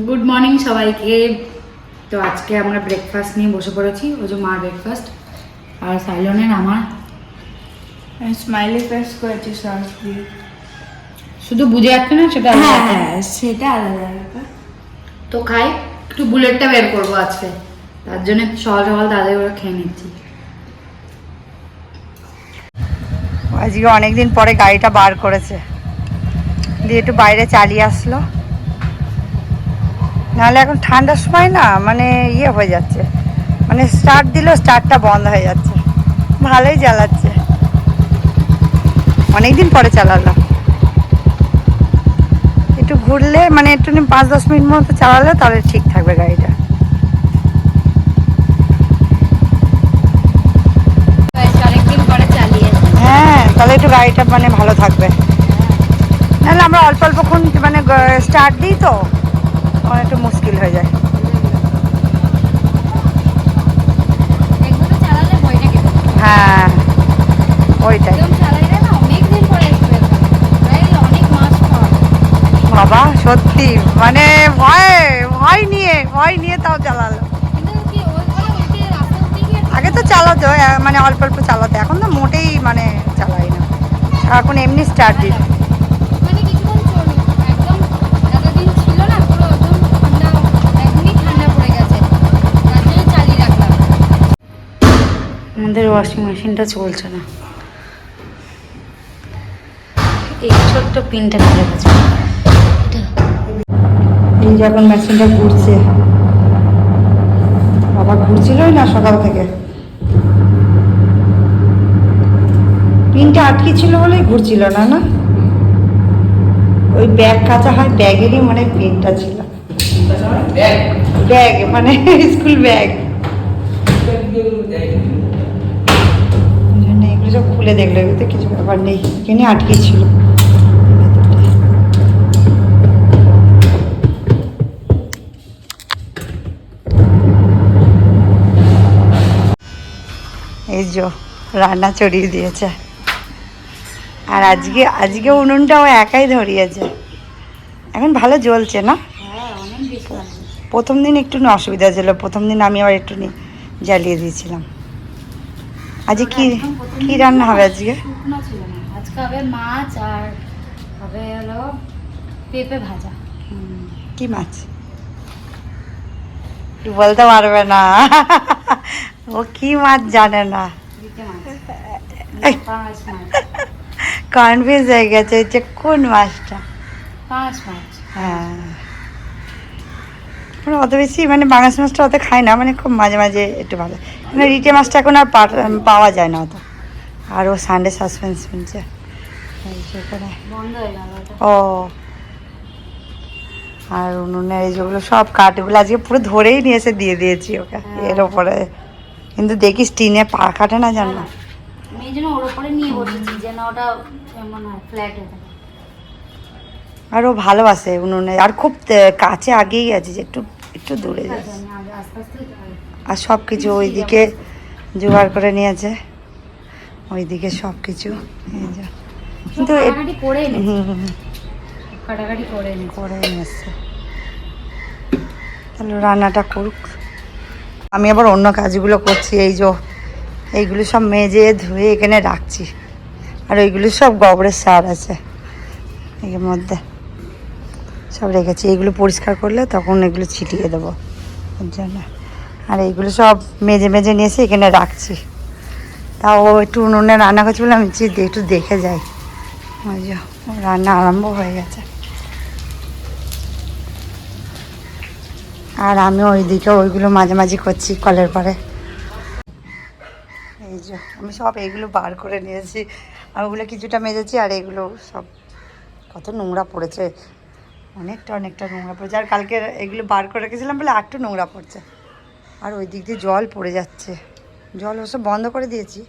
Good morning সবাইকে। তো আজকে আমরা ব্রেকফাস্ট নিয়ে বসে পড়েছি। ওই যে মার ব্রেকফাস্ট আর সাইলনের আমার স্মাইলি ফেস করেছি সস দিয়ে। শুধু বুঝে যাচ্ছে না সেটা হ্যাঁ সেটা আলাদা ব্যাপার। তো খাই, একটু বুলেটটা বের করবো আজকে, তার জন্য সকাল সকাল তাদের করে খেয়ে নিচ্ছি। আজকে অনেকদিন পরে গাড়িটা বার করেছে, দিয়ে একটু বাইরে চালিয়ে আসলো। নাহলে এখন ঠান্ডার সময় না মানে ইয়ে হয়ে যাচ্ছে, মানে স্টার্ট দিলেও স্টার্টটা বন্ধ হয়ে যাচ্ছে। ভালোই চালাচ্ছে, অনেকদিন পরে চালালো। একটু ঘুরলে মানে একটু 5-10 মিনিট মতো চালালে তাহলে ঠিক থাকবে গাড়িটা। অনেকদিন পরে চালিয়ে, হ্যাঁ তাহলে একটু গাড়িটা মানে ভালো থাকবে। নাহলে আমরা অল্প অল্পক্ষণ মানে স্টার্ট দিই তো তখন একটু মুশকিল হয়ে যায়। হ্যাঁ ওইটাই বাবা, সত্যি মানে ভয় নিয়ে তাও চালালো। আগে তো চালাতো মানে অল্প অল্প চালাতো, এখন তো মোটেই মানে চালাই না, এখন এমনি স্টার্ট দিই। আমাদের ওয়াশিং মেশিনটা চলছে না, এই ছোট্ট পিনটা খুলে গেছে। এই যখন মেশিনটা ঘুরছে, বাবা ঘুরছিলই না সকাল থেকে, পিনটা আটকে ছিল বলেই ঘুরছিল না। না ওই ব্যাগ কাঁচা হয়, ব্যাগেরই মানে পিনটা ছিল, ব্যাগ মানে স্কুল ব্যাগ। এগুলো সব খুলে দেখলো, এগুলোতে কিছু ব্যাপার নেই, এখানে আটকে ছিল। এই যে রান্না চড়িয়ে দিয়েছে, আর আজকে উনুনটাও একাই ধরিয়েছে। এখন ভালো জ্বলছে না? প্রথম দিন একটু অসুবিধা ছিল, প্রথম দিন আমি আবার একটু জ্বালিয়ে দিয়েছিলাম। আজকে কি রান্না হবে আজকে? শুকনো ছিল না, আজকে হবে মাছ আর হবে হলো পেঁপে ভাজা। কি মাছ বলতে পারবে না, ও কি মাছ জানে না, কনফিউজ হয়ে গেছে যে কোন মাছটা। পাঁচ মাছ, হ্যাঁ অত বেশি মানে বাংলাদেশ মাছটা অত খাই না, মানে খুব মাঝে মাঝে একটু ভালো। মানে রিটে মাছটা এখন আর পাওয়া যায় না অত, আর ও সানডে সাসপেন্স শুনছে বন্ধ হয়ে গেল ওটা। ও আর উনুনের এই যেগুলো সব কাঠগুলো আজকে পুরো ধরেই নিয়ে এসে দিয়ে দিয়েছি ওকে এর ওপরে, কিন্তু দেখিস টিনে পা কাটে না জানো। আমি এই জন্য ওর ওপরে নিয়ে বসেছি যেন ওটা এমন হয় ফ্ল্যাট হয়ে থাকে। আর ও ভালোবাসে উনুনে, আর খুব কাছে আগেই আছে যে একটু একটু দূরে যাচ্ছে। আমি আস্তে আস্তে আর সব কিছু ওইদিকে জোগাড় করে নিয়েছে, ওইদিকে সব কিছু কিন্তু কাটাকাটি করে এনেছি, হুম কাটাকাটি করে এনেছি। করে নিয়েছে। তাহলে রান্নাটা করুক, আমি আবার অন্য কাজগুলো করছি। এই যে এইগুলো সব মেজে ধুয়ে এখানে রাখছি, আর ওইগুলো সব গোবরের সার আছে এর মধ্যে সব রেখেছি। এইগুলো পরিষ্কার করলে তখন এগুলো ছিটিয়ে দেবো ওর জন্য। আর এইগুলো সব মেজে মেজে নিয়ে এসে এখানে রাখছি। তাও একটু উনুনে রান্না করছি বলে আমি একটু দেখে যাই। ওই যে রান্না আরম্ভ হয়ে গেছে, আর আমি ওইদিকে ওইগুলো মাঝে মাঝে করছি কলের পরে। এই যে আমি সব এইগুলো বার করে নিয়েছি, আর ওগুলো কিছুটা মেজেছি, আর এইগুলো সব কত নোংরা পড়েছে, অনেকটা নোংরা পড়েছে। আর কালকে এগুলো বার করে রেখেছিলাম বলে আর একটু নোংরা পড়ছে। আর ওই দিক দিয়ে জল পড়ে যাচ্ছে, জল ওসব বন্ধ করে দিয়েছি,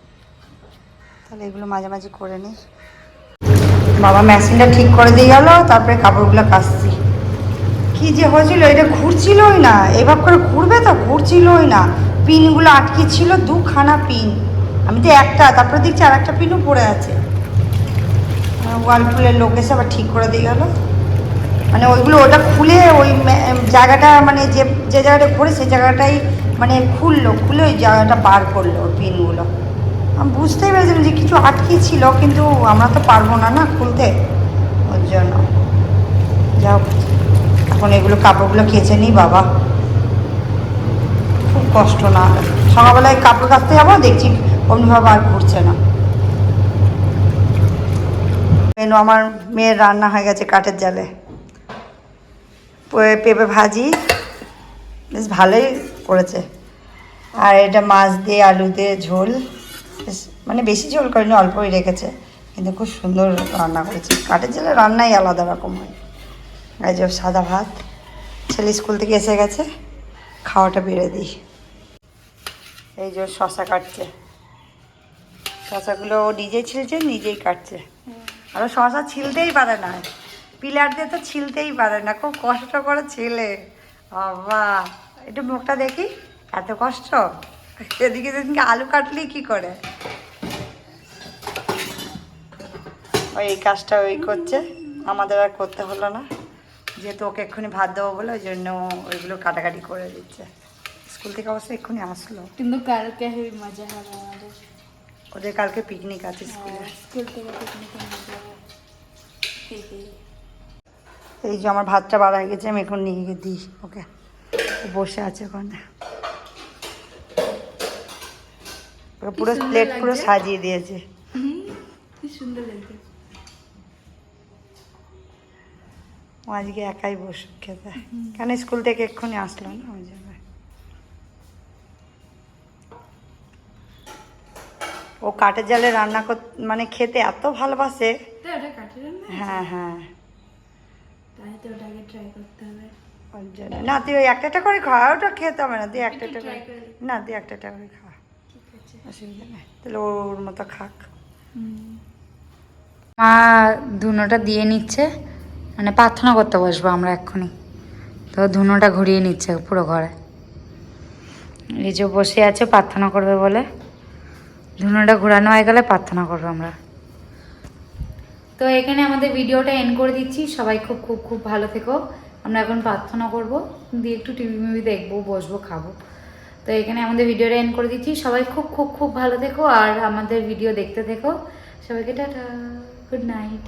তাহলে এগুলো মাঝে মাঝে করে নিই। বাবা মেশিনটা ঠিক করে দিয়ে গেল, তারপরে কাপড়গুলো কাচছি। কি যে হয়েছিল, এটা ঘুরছিলই না, এভাবে করে ঘুরবে তো ঘুরছিলই না, পিনগুলো আটকে ছিল, 2খানা পিন, আমি তো একটা, তারপরে দেখছি আর একটা পিনও পড়ে আছে। ওয়ালপুলের লোক এসে আবার ঠিক করে দিয়ে গেল। মানে ওইগুলো ওটা খুলে ওই জায়গাটা মানে যে যে জায়গাটা ঘুরে সেই জায়গাটাই মানে খুলে ওই জায়গাটা বার করলো ওই পিনগুলো। আমি বুঝতেই পেরেছিলাম যে কিছু আটকে ছিল, কিন্তু আমরা তো পারবো না না খুলতে, ওর জন্য। যাও, এখন এগুলো কাপড়গুলো কেচে নিই বাবা, খুব কষ্ট না। সকালবেলায় কাপড় কাচতে যাবো, দেখছি অমনিভাবে আর ঘুরছে না। মেনু আমার মেয়ের রান্না হয়ে গেছে কাঠের জালে, পেঁপে ভাজি, বেশ ভালোই করেছে। আর এটা মাছ দিয়ে আলু দিয়ে ঝোল, বেশ মানে বেশি ঝোল করেনি, অল্পই রেখেছে, কিন্তু খুব সুন্দর রান্না করেছে। কাঠের জালে রান্নাই আলাদা রকম হয়। এই যে সাদা ভাত, ছেলে স্কুল থেকে এসে গেছে, খাওয়াটা বেড়ে দিই। এই যে শশা কাটছে, শশাগুলো ও নিজেই ছিলছে, নিজেই কাটছে। আর শশা ছিলতেই পারে না, পিলার দিয়ে তো ছিলতেই পারে না, খুব কষ্ট করে ছিলে। বাবা, একটু মুখটা দেখি, এত কষ্ট। এদিকে সেদিনকে আলু কাটলি কি করে, ওই এই কাজটা ওই করছে, আমাদের আর করতে হলো না, যেহেতু ওকে এক্ষুনি ভাত দেবো বলে ওই জন্য ওইগুলো কাটাকাটি করে দিচ্ছে। স্কুল থেকে অবশ্যই এক্ষুনি আসলো, কিন্তু কালকে হেবি মজা হবে আমাদের। ওদের কালকে পিকনিক আছে স্কুলে। স্কুল থেকে পিকনিক মজা হবে। এই যে আমার ভাতটা বাড়া হয়ে গেছে, আমি এখন নিয়ে গিয়ে দিই ওকে, ও বসে আছে ওখানে। ওকে পুরো প্লেট পুরো সাজিয়ে দিয়েছে। কি সুন্দর লাগছে। ও আজকে একাই বসে খেতে, কেন স্কুল থেকে এক্ষুনি আসলো না, ওই জন্য। ও কাঠের জালে রান্না মানে খেতে এত ভালোবাসে। ওটা কাঠের রান্না? হ্যাঁ হ্যাঁ, তাই তো ওটাকে ট্রাই করতে হবে। ওর জন্য না, তুই ওই একটা করে খা, ওটা খেতে হবে না, তুই একটা করে, না তুই একটা করে খা, ঠিক আছে। অসুবিধা নেই, তাহলে ওর মতো খাক। মা ধুনোটা দিয়ে নিচ্ছে, মানে প্রার্থনা করতে বসবো আমরা এক্ষুনি, তো ধুনোটা ঘুরিয়ে নিচ্ছে পুরো ঘরে। এই যে বসে আছে প্রার্থনা করবে বলে, ধুনোটা ঘোরানো হয়ে গেলে প্রার্থনা করবো আমরা। তো এখানে আমাদের ভিডিওটা এন্ড করে দিচ্ছি। সবাই খুব খুব খুব ভালো থেকো। আমরা এখন প্রার্থনা করব, দিয়ে একটু টিভি মিভি দেখবো, বসবো, খাবো। তো এখানে আমাদের ভিডিওটা এন্ড করে দিচ্ছি। সবাই খুব খুব খুব ভালো থেকো আর আমাদের ভিডিও দেখতে থেকো। সবাইকে টাটা, গুড নাইট।